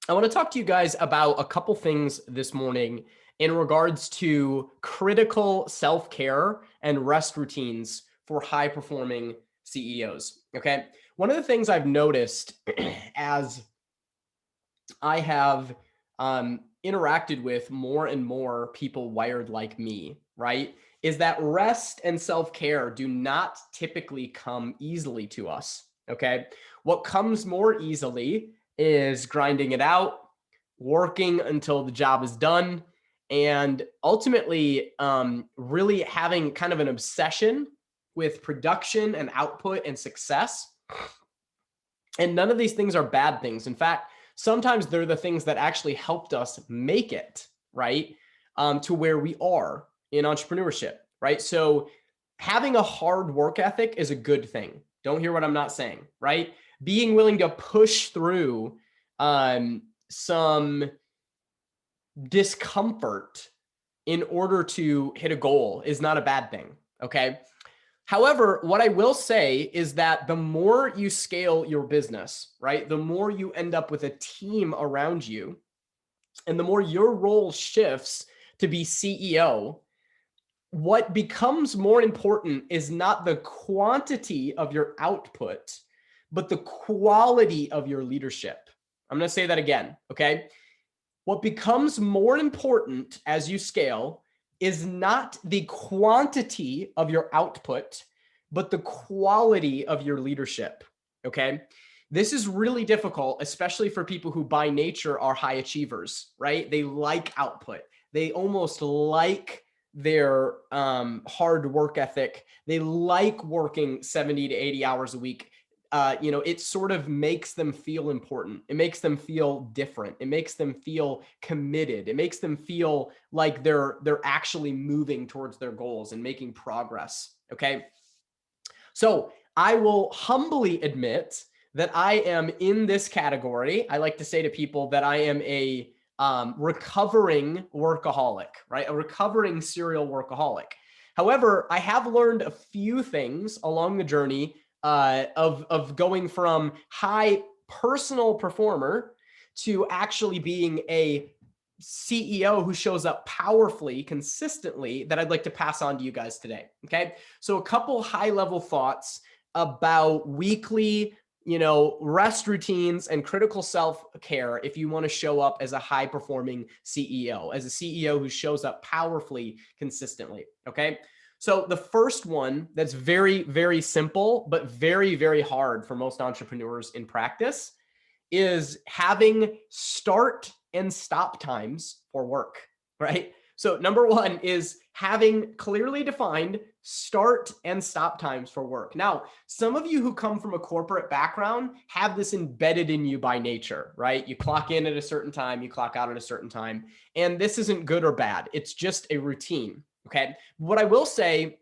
I want to talk to you guys about a couple things this morning in regards to critical self-care and rest routines for high performing CEOs. Okay. One of the things I've noticed as I have interacted with more and more people wired like me, right, is that rest and self care do not typically come easily to us. Okay. What comes more easily is grinding it out, working until the job is done, and ultimately really having kind of an obsession with production and output and success. And none of these things are bad things. In fact, sometimes they're the things that actually helped us make it, right, to where we are in entrepreneurship, right? So having a hard work ethic is a good thing. Don't hear what I'm not saying, right? Being willing to push through some discomfort in order to hit a goal is not a bad thing, okay? However, what I will say is that the more you scale your business, right, the more you end up with a team around you, and the more your role shifts to be CEO, what becomes more important is not the quantity of your output, but the quality of your leadership. I'm going to say that again, okay? What becomes more important as you scale is not the quantity of your output, but the quality of your leadership. Okay. This is really difficult, especially for people who by nature are high achievers, right? They like output. They almost like their hard work ethic. They like working 70 to 80 hours a week. It sort of makes them feel important. It makes them feel different. It makes them feel committed. It makes them feel like they're actually moving towards their goals and making progress. Okay. So I will humbly admit that I am in this category. I like to say to people that I am a recovering workaholic, right? A recovering serial workaholic. However, I have learned a few things along the journey of going from high personal performer to actually being a CEO who shows up powerfully, consistently, that I'd like to pass on to you guys today. Okay. So a couple high level thoughts about weekly, rest routines and critical self care if you want to show up as a high performing CEO, as a CEO who shows up powerfully, consistently. Okay. So the first one that's very, very simple, but very, very hard for most entrepreneurs in practice is having start and stop times for work, right? So number one is having clearly defined start and stop times for work. Now, some of you who come from a corporate background have this embedded in you by nature, right? You clock in at a certain time, you clock out at a certain time, and this isn't good or bad. It's just a routine, okay? What I will say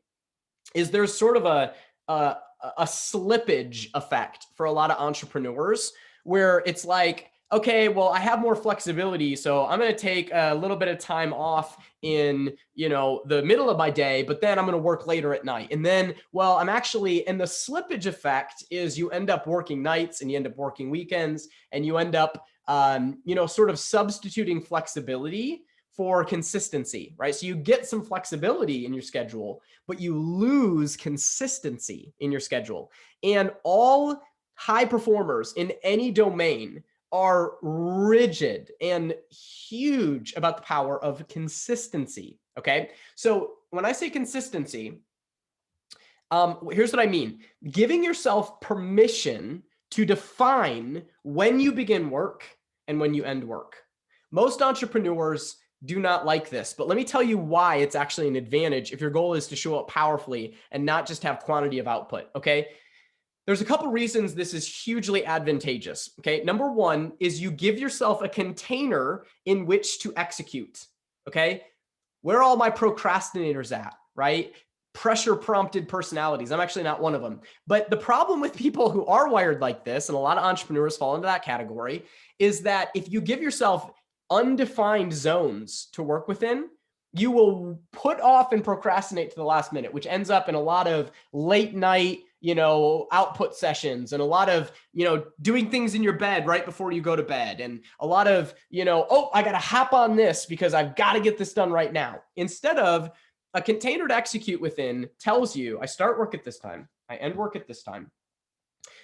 is there's sort of a slippage effect for a lot of entrepreneurs where it's like, okay, well, I have more flexibility, so I'm going to take a little bit of time off in, the middle of my day, but then I'm going to work later at night. And then, well, I'm actually, and the slippage effect is you end up working nights and you end up working weekends and you end up, sort of substituting flexibility for consistency, right? So you get some flexibility in your schedule, but you lose consistency in your schedule. And all high performers in any domain are rigid and huge about the power of consistency. Okay. So when I say consistency, here's what I mean. Giving yourself permission to define when you begin work and when you end work. Most entrepreneurs do not like this, but let me tell you why it's actually an advantage if your goal is to show up powerfully and not just have quantity of output. Okay. There's a couple reasons this is hugely advantageous. Okay. Number one is you give yourself a container in which to execute. Okay. Where are all my procrastinators at? Right. Pressure prompted personalities. I'm actually not one of them. But the problem with people who are wired like this, and a lot of entrepreneurs fall into that category, is that if you give yourself undefined zones to work within, you will put off and procrastinate to the last minute, which ends up in a lot of late night, output sessions, and a lot of, doing things in your bed right before you go to bed, and a lot of, oh, I got to hop on this because I've got to get this done right now. Instead of a container to execute within tells you, I start work at this time, I end work at this time.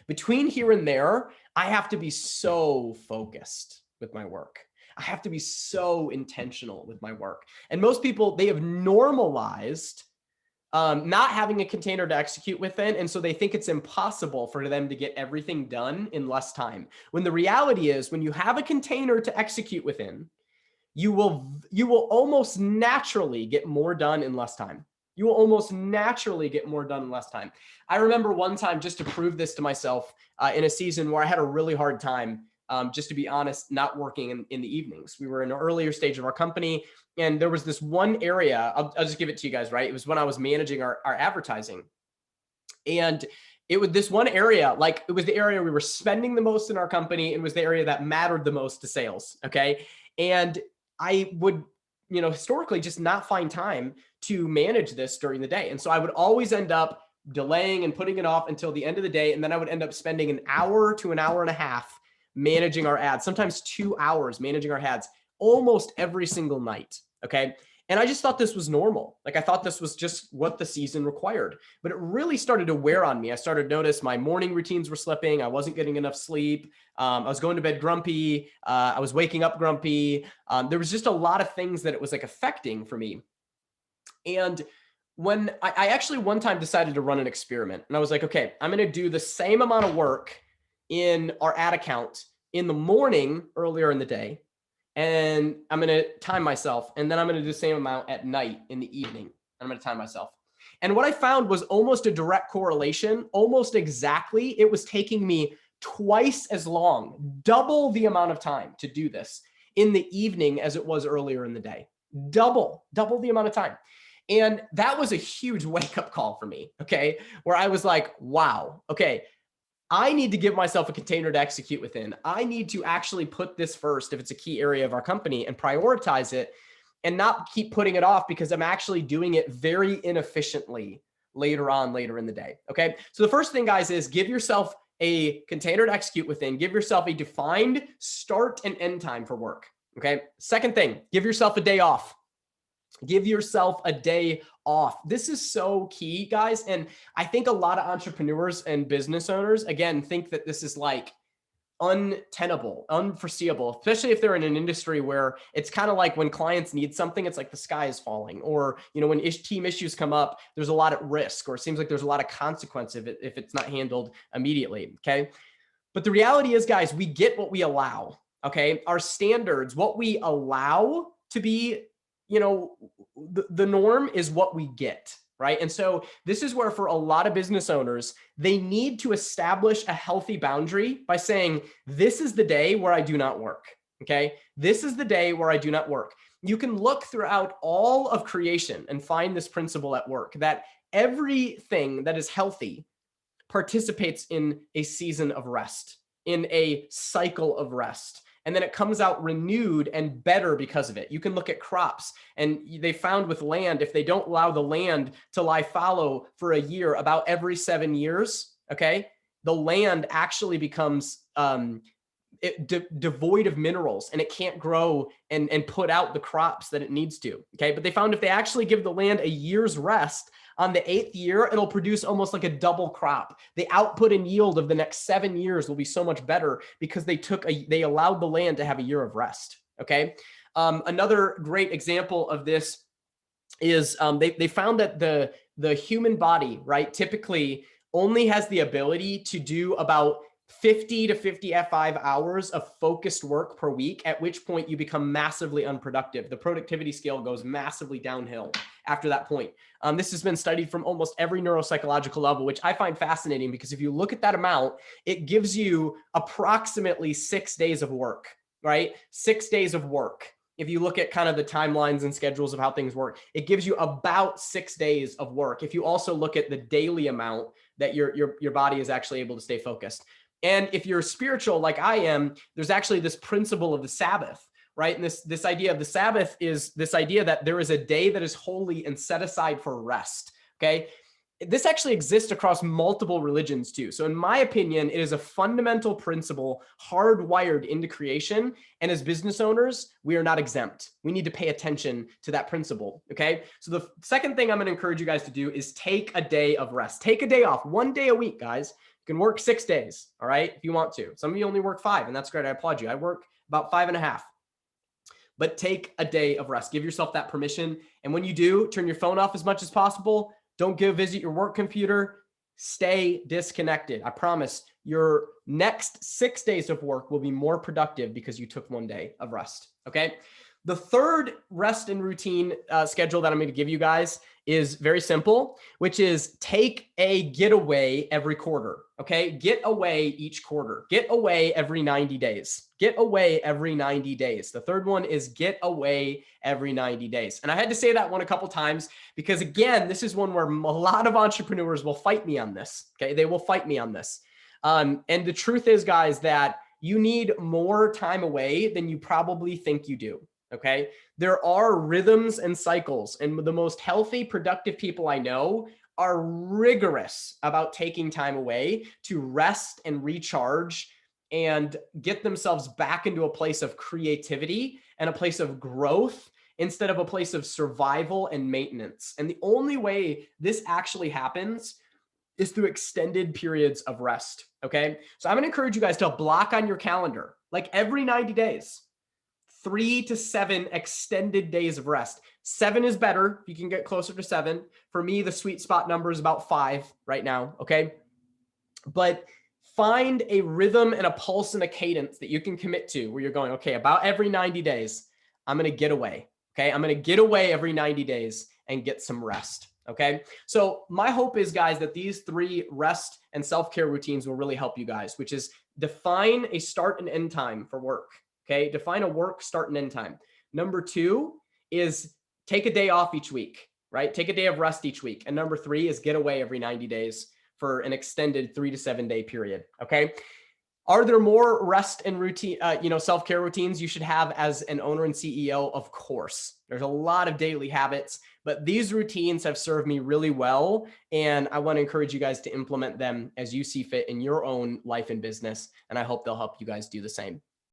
Between here and there, I have to be so focused with my work. I have to be so intentional with my work. And most people, they have normalized not having a container to execute within. And so they think it's impossible for them to get everything done in less time. When the reality is, when you have a container to execute within, you will almost naturally get more done in less time. You will almost naturally get more done in less time. I remember one time, just to prove this to myself, in a season where I had a really hard time, just to be honest, not working in the evenings. We were in an earlier stage of our company, and there was this one area, I'll just give it to you guys, right? It was when I was managing our advertising. And it was this one area, like it was the area we were spending the most in our company. It was the area that mattered the most to sales, okay? And I would, historically just not find time to manage this during the day. And so I would always end up delaying and putting it off until the end of the day. And then I would end up spending an hour to an hour and a half managing our ads, sometimes 2 hours managing our ads almost every single night. Okay. And I just thought this was normal. Like I thought this was just what the season required, but it really started to wear on me. I started to notice my morning routines were slipping. I wasn't getting enough sleep. I was going to bed grumpy. I was waking up grumpy. There was just a lot of things that it was like affecting for me. And when I actually one time decided to run an experiment, and I was like, okay, I'm going to do the same amount of work in our ad account in the morning earlier in the day, and I'm going to time myself. And then I'm going to do the same amount at night in the evening. And I'm going to time myself. And what I found was almost a direct correlation, almost exactly. It was taking me twice as long, double the amount of time to do this in the evening as it was earlier in the day. Double the amount of time. And that was a huge wake up call for me. Okay. Where I was like, wow, okay, I need to give myself a container to execute within. I need to actually put this first if it's a key area of our company and prioritize it and not keep putting it off because I'm actually doing it very inefficiently later in the day. Okay. So the first thing, guys, is give yourself a container to execute within. Give yourself a defined start and end time for work. Okay. Second thing, give yourself a day off. Give yourself a day off. This is so key, guys. And I think a lot of entrepreneurs and business owners, again, think that this is like untenable, unforeseeable, especially if they're in an industry where it's kind of like when clients need something, it's like the sky is falling, or, when team issues come up, there's a lot at risk, or it seems like there's a lot of consequence if it's not handled immediately. Okay. But the reality is, guys, we get what we allow. Okay. Our standards, what we allow to be, the norm is what we get, right? And so this is where for a lot of business owners, they need to establish a healthy boundary by saying, this is the day where I do not work, okay? This is the day where I do not work. You can look throughout all of creation and find this principle at work, that everything that is healthy participates in a season of rest, in a cycle of rest. And then it comes out renewed and better because of it. You can look at crops, and they found with land, if they don't allow the land to lie fallow for a year, about every 7 years, okay, the land actually becomes devoid of minerals, and it can't grow and put out the crops that it needs to, okay? But they found if they actually give the land a year's rest, on the 8th year, it'll produce almost like a double crop. The output and yield of the next 7 years will be so much better because they allowed the land to have a year of rest. Okay. Another great example of this is they found that the human body, right, typically only has the ability to do about 50 to 55 hours of focused work per week, at which point you become massively unproductive. The productivity scale goes massively downhill after that point. This has been studied from almost every neuropsychological level, which I find fascinating because if you look at that amount, it gives you approximately 6 days of work, right? 6 days of work. If you look at kind of the timelines and schedules of how things work, it gives you about 6 days of work. If you also look at the daily amount that your body is actually able to stay focused. And if you're spiritual like I am, there's actually this principle of the Sabbath, right? And this idea of the Sabbath is this idea that there is a day that is holy and set aside for rest, okay? this actually exists across multiple religions too. So in my opinion, it is a fundamental principle hardwired into creation. And as business owners, we are not exempt. We need to pay attention to that principle. Okay. So the second thing I'm going to encourage you guys to do is take a day of rest. Take a day off, 1 day a week, guys. You can work 6 days. All right. If you want to. Some of you only work 5, and that's great. I applaud you. I work about 5.5. But take a day of rest. Give yourself that permission. And when you do, turn your phone off as much as possible. Don't go visit your work computer. Stay disconnected. I promise your next 6 days of work will be more productive because you took 1 day of rest. Okay. The third rest and routine schedule that I'm going to give you guys is very simple, which is take a getaway every quarter. Okay. Get away each quarter. Get away every 90 days. Get away every 90 days. The third one is get away every 90 days. And I had to say that one a couple times because, again, this is one where a lot of entrepreneurs will fight me on this. Okay. They will fight me on this. And the truth is, guys, that you need more time away than you probably think you do. Okay. There are rhythms and cycles, and the most healthy, productive people I know are rigorous about taking time away to rest and recharge and get themselves back into a place of creativity and a place of growth instead of a place of survival and maintenance. And the only way this actually happens is through extended periods of rest. Okay. So I'm going to encourage you guys to block on your calendar, like every 90 days, 3 to 7 extended days of rest. 7 is better. You can get closer to 7. For me, the sweet spot number is about 5 right now. Okay. But find a rhythm and a pulse and a cadence that you can commit to where you're going, okay, about every 90 days, I'm going to get away. Okay. I'm going to get away every 90 days and get some rest. Okay. So my hope is, guys, that these 3 rest and self-care routines will really help you guys, which is define a start and end time for work. Okay. Define a work start and end time. Number 2 is take a day off each week, right? Take a day of rest each week. And number 3 is get away every 90 days for an extended 3 to 7 day period. Okay. Are there more rest and routine, self-care routines you should have as an owner and CEO? Of course. There's a lot of daily habits, but these routines have served me really well. And I want to encourage you guys to implement them as you see fit in your own life and business. And I hope they'll help you guys do the same.